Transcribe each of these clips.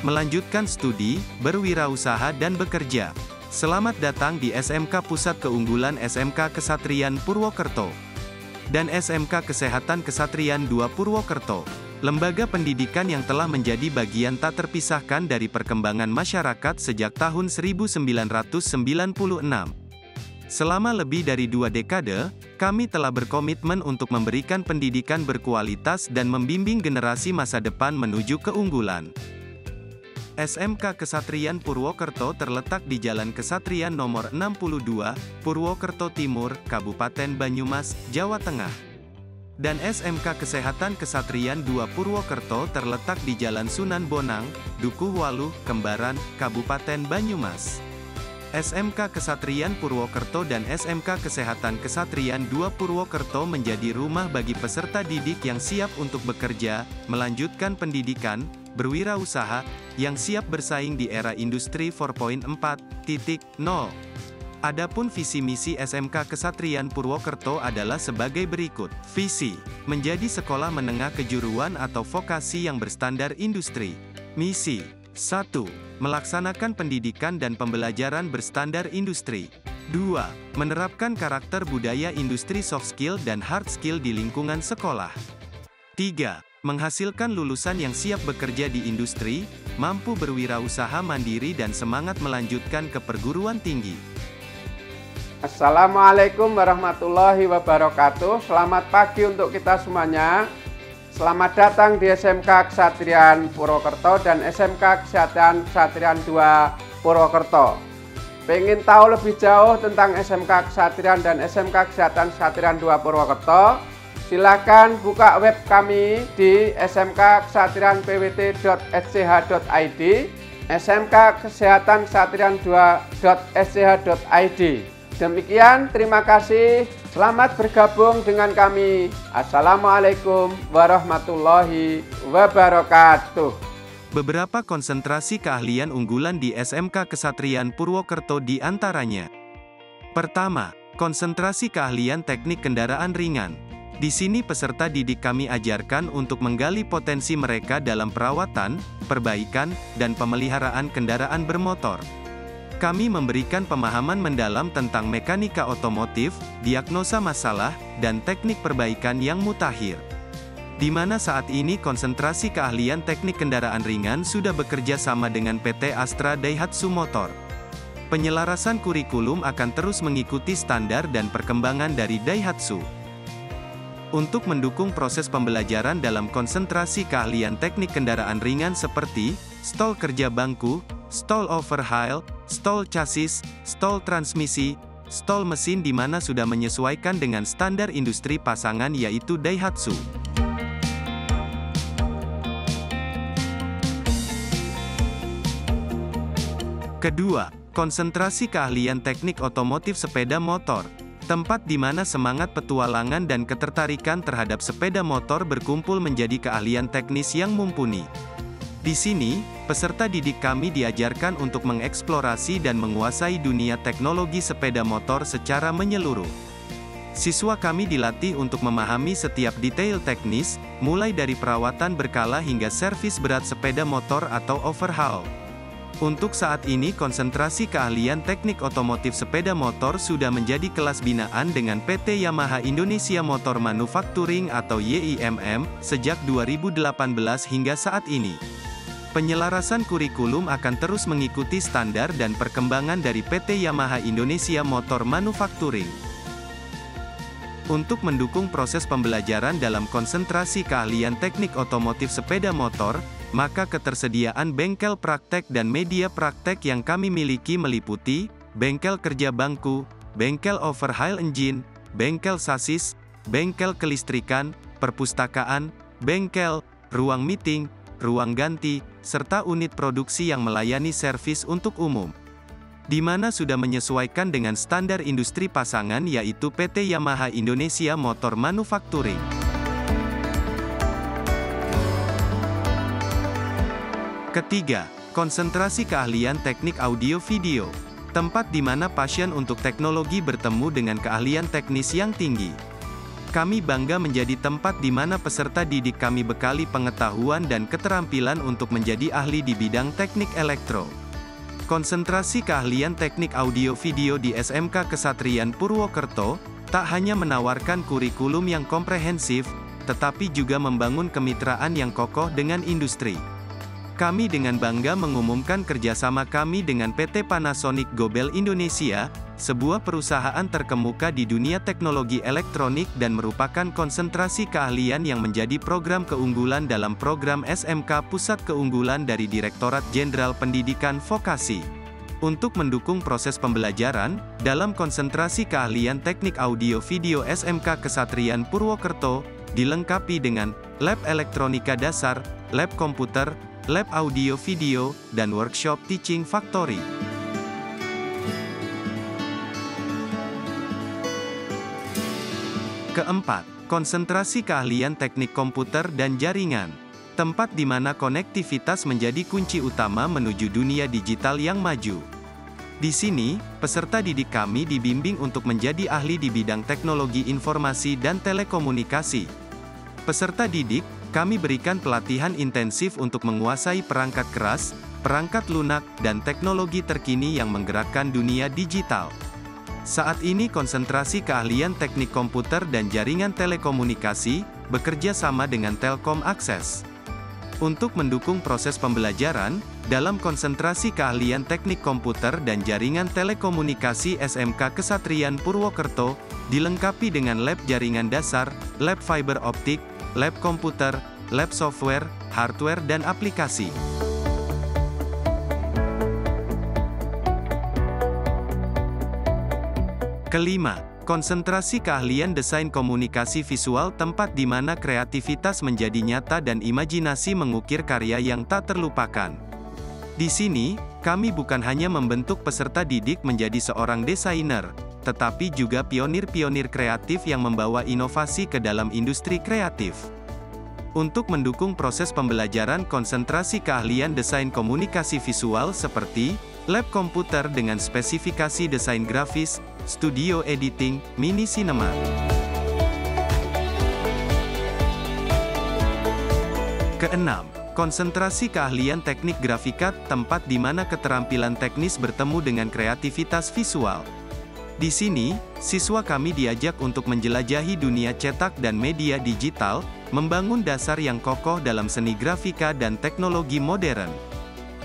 melanjutkan studi, berwirausaha dan bekerja. Selamat datang di SMK Pusat Keunggulan SMK Kesatrian Purwokerto dan SMK Kesehatan Kesatrian II Purwokerto. Lembaga pendidikan yang telah menjadi bagian tak terpisahkan dari perkembangan masyarakat sejak tahun 1996. Selama lebih dari 2 dekade, kami telah berkomitmen untuk memberikan pendidikan berkualitas dan membimbing generasi masa depan menuju keunggulan. SMK Kesatrian Purwokerto terletak di Jalan Kesatrian nomor 62, Purwokerto Timur, Kabupaten Banyumas, Jawa Tengah. Dan SMK Kesehatan Kesatrian II Purwokerto terletak di Jalan Sunan Bonang, Dukuh Waluh, Kembaran, Kabupaten Banyumas. SMK Kesatrian Purwokerto dan SMK Kesehatan Kesatrian II Purwokerto menjadi rumah bagi peserta didik yang siap untuk bekerja, melanjutkan pendidikan, berwirausaha, yang siap bersaing di era industri 4.0. Adapun visi misi SMK Kesatrian Purwokerto adalah sebagai berikut. Visi: menjadi sekolah menengah kejuruan atau vokasi yang berstandar industri. Misi: 1. Melaksanakan pendidikan dan pembelajaran berstandar industri. 2. Menerapkan karakter budaya industri soft skill dan hard skill di lingkungan sekolah. 3. Menghasilkan lulusan yang siap bekerja di industri, mampu berwirausaha mandiri dan semangat melanjutkan ke perguruan tinggi. Assalamualaikum warahmatullahi wabarakatuh. Selamat pagi untuk kita semuanya. Selamat datang di SMK Kesatrian Purwokerto dan SMK Kesehatan Kesatrian II Purwokerto. Pengen tahu lebih jauh tentang SMK Kesatrian dan SMK Kesehatan Kesatrian II Purwokerto? Silakan buka web kami di smkkesatrianpwt.sch.id, smkkesehatankesatrian2.sch.id. Demikian, terima kasih. Selamat bergabung dengan kami. Assalamualaikum warahmatullahi wabarakatuh. Beberapa konsentrasi keahlian unggulan di SMK Kesatrian Purwokerto di antaranya. Pertama, konsentrasi keahlian teknik kendaraan ringan. Di sini peserta didik kami ajarkan untuk menggali potensi mereka dalam perawatan, perbaikan, dan pemeliharaan kendaraan bermotor. Kami memberikan pemahaman mendalam tentang mekanika otomotif, diagnosa masalah, dan teknik perbaikan yang mutakhir. Di mana saat ini konsentrasi keahlian teknik kendaraan ringan sudah bekerja sama dengan PT Astra Daihatsu Motor. Penyelarasan kurikulum akan terus mengikuti standar dan perkembangan dari Daihatsu. Untuk mendukung proses pembelajaran dalam konsentrasi keahlian teknik kendaraan ringan seperti stol kerja bangku, stol overhaul, stol chassis, stol transmisi, stol mesin di mana sudah menyesuaikan dengan standar industri pasangan yaitu Daihatsu. Kedua, konsentrasi keahlian teknik otomotif sepeda motor. Tempat di mana semangat petualangan dan ketertarikan terhadap sepeda motor berkumpul menjadi keahlian teknis yang mumpuni. Di sini, peserta didik kami diajarkan untuk mengeksplorasi dan menguasai dunia teknologi sepeda motor secara menyeluruh. Siswa kami dilatih untuk memahami setiap detail teknis, mulai dari perawatan berkala hingga servis berat sepeda motor atau overhaul. Untuk saat ini konsentrasi keahlian teknik otomotif sepeda motor sudah menjadi kelas binaan dengan PT Yamaha Indonesia Motor Manufacturing atau YIMM, sejak 2018 hingga saat ini. Penyelarasan kurikulum akan terus mengikuti standar dan perkembangan dari PT Yamaha Indonesia Motor Manufacturing. Untuk mendukung proses pembelajaran dalam konsentrasi keahlian teknik otomotif sepeda motor, maka ketersediaan bengkel praktek dan media praktek yang kami miliki meliputi bengkel kerja bangku, bengkel overhaul engine, bengkel sasis, bengkel kelistrikan, perpustakaan, bengkel, ruang meeting, ruang ganti, serta unit produksi yang melayani servis untuk umum. Di mana sudah menyesuaikan dengan standar industri pasangan yaitu PT Yamaha Indonesia Motor Manufacturing. Ketiga, konsentrasi keahlian teknik audio-video. Tempat di mana passion untuk teknologi bertemu dengan keahlian teknis yang tinggi. Kami bangga menjadi tempat di mana peserta didik kami bekali pengetahuan dan keterampilan untuk menjadi ahli di bidang teknik elektro. Konsentrasi keahlian teknik audio video di SMK Kesatrian Purwokerto, tak hanya menawarkan kurikulum yang komprehensif, tetapi juga membangun kemitraan yang kokoh dengan industri. Kami dengan bangga mengumumkan kerjasama kami dengan PT Panasonic Gobel Indonesia, sebuah perusahaan terkemuka di dunia teknologi elektronik dan merupakan konsentrasi keahlian yang menjadi program keunggulan dalam program SMK Pusat Keunggulan dari Direktorat Jenderal Pendidikan Vokasi. Untuk mendukung proses pembelajaran, dalam konsentrasi keahlian teknik audio video SMK Kesatrian Purwokerto, dilengkapi dengan lab elektronika dasar, lab komputer, lab audio video, dan workshop teaching factory. Keempat, konsentrasi keahlian teknik komputer dan jaringan. Tempat di mana konektivitas menjadi kunci utama menuju dunia digital yang maju. Di sini, peserta didik kami dibimbing untuk menjadi ahli di bidang teknologi informasi dan telekomunikasi. Peserta didik kami berikan pelatihan intensif untuk menguasai perangkat keras, perangkat lunak, dan teknologi terkini yang menggerakkan dunia digital. Saat ini konsentrasi keahlian teknik komputer dan jaringan telekomunikasi, bekerja sama dengan Telkom Akses. Untuk mendukung proses pembelajaran, dalam konsentrasi keahlian teknik komputer dan jaringan telekomunikasi SMK Kesatrian Purwokerto, dilengkapi dengan lab jaringan dasar, lab fiber optik, lab komputer, lab software, hardware dan aplikasi. Kelima, konsentrasi keahlian desain komunikasi visual, tempat di mana kreativitas menjadi nyata dan imajinasi mengukir karya yang tak terlupakan. Di sini, kami bukan hanya membentuk peserta didik menjadi seorang desainer, tetapi juga pionir-pionir kreatif yang membawa inovasi ke dalam industri kreatif. Untuk mendukung proses pembelajaran konsentrasi keahlian desain komunikasi visual seperti lab komputer dengan spesifikasi desain grafis, studio editing, mini cinema. Keenam, konsentrasi keahlian teknik grafika, tempat di mana keterampilan teknis bertemu dengan kreativitas visual. Di sini, siswa kami diajak untuk menjelajahi dunia cetak dan media digital, membangun dasar yang kokoh dalam seni grafika dan teknologi modern.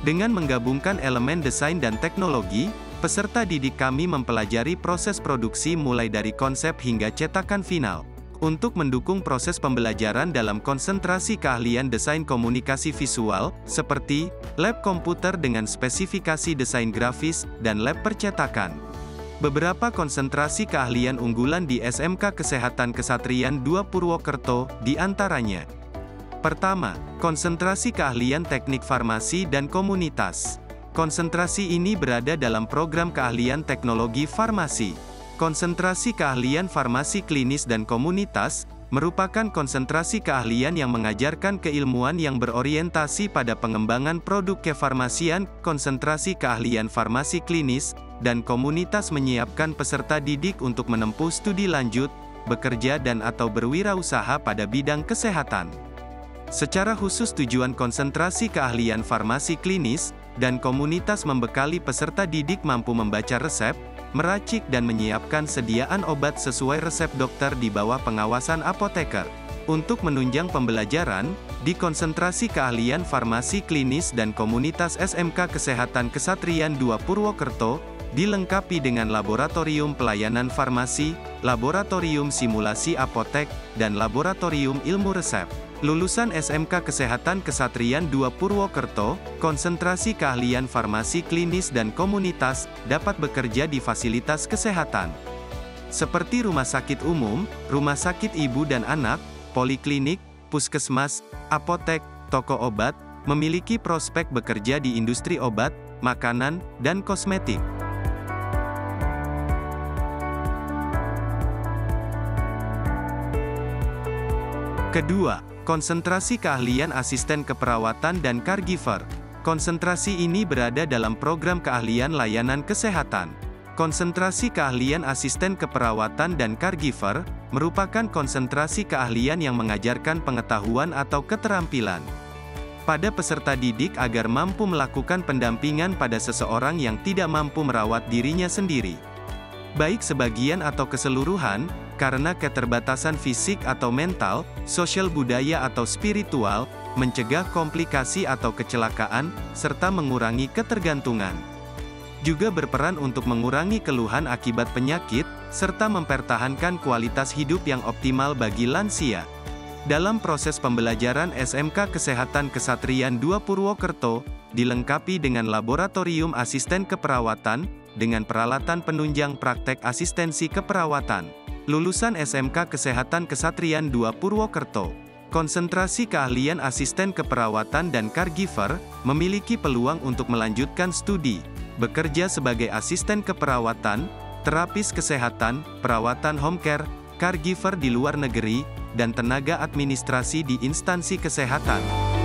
Dengan menggabungkan elemen desain dan teknologi, peserta didik kami mempelajari proses produksi mulai dari konsep hingga cetakan final. Untuk mendukung proses pembelajaran dalam konsentrasi keahlian desain komunikasi visual, seperti lab komputer dengan spesifikasi desain grafis, dan lab percetakan. Beberapa konsentrasi keahlian unggulan di SMK Kesehatan Kesatrian II Purwokerto, di antaranya. Pertama, konsentrasi keahlian teknik farmasi dan komunitas. Konsentrasi ini berada dalam program keahlian teknologi farmasi. Konsentrasi keahlian farmasi klinis dan komunitas, merupakan konsentrasi keahlian yang mengajarkan keilmuan yang berorientasi pada pengembangan produk kefarmasian. Konsentrasi keahlian farmasi klinis dan komunitas menyiapkan peserta didik untuk menempuh studi lanjut, bekerja dan/atau berwirausaha pada bidang kesehatan. Secara khusus tujuan konsentrasi keahlian farmasi klinis dan komunitas membekali peserta didik mampu membaca resep, meracik dan menyiapkan sediaan obat sesuai resep dokter di bawah pengawasan apoteker. Untuk menunjang pembelajaran, di konsentrasi keahlian farmasi klinis dan komunitas SMK Kesehatan Kesatrian II Purwokerto, dilengkapi dengan laboratorium pelayanan farmasi, laboratorium simulasi apotek, dan laboratorium ilmu resep. Lulusan SMK Kesehatan Kesatrian II Purwokerto, konsentrasi keahlian farmasi klinis dan komunitas, dapat bekerja di fasilitas kesehatan seperti rumah sakit umum, rumah sakit ibu dan anak, poliklinik, puskesmas, apotek, toko obat, memiliki prospek bekerja di industri obat, makanan, dan kosmetik. Kedua, konsentrasi keahlian asisten keperawatan dan caregiver. Konsentrasi ini berada dalam program keahlian layanan kesehatan. Konsentrasi keahlian asisten keperawatan dan caregiver, merupakan konsentrasi keahlian yang mengajarkan pengetahuan atau keterampilan pada peserta didik agar mampu melakukan pendampingan pada seseorang yang tidak mampu merawat dirinya sendiri. Baik sebagian atau keseluruhan, karena keterbatasan fisik atau mental, sosial budaya atau spiritual, mencegah komplikasi atau kecelakaan, serta mengurangi ketergantungan. Juga berperan untuk mengurangi keluhan akibat penyakit, serta mempertahankan kualitas hidup yang optimal bagi lansia. Dalam proses pembelajaran SMK Kesehatan Kesatrian II Purwokerto, dilengkapi dengan laboratorium asisten keperawatan, dengan peralatan penunjang praktek asistensi keperawatan. Lulusan SMK Kesehatan Kesatrian II Purwokerto, konsentrasi keahlian asisten keperawatan dan caregiver, memiliki peluang untuk melanjutkan studi, bekerja sebagai asisten keperawatan, terapis kesehatan, perawatan home care, caregiver di luar negeri, dan tenaga administrasi di instansi kesehatan.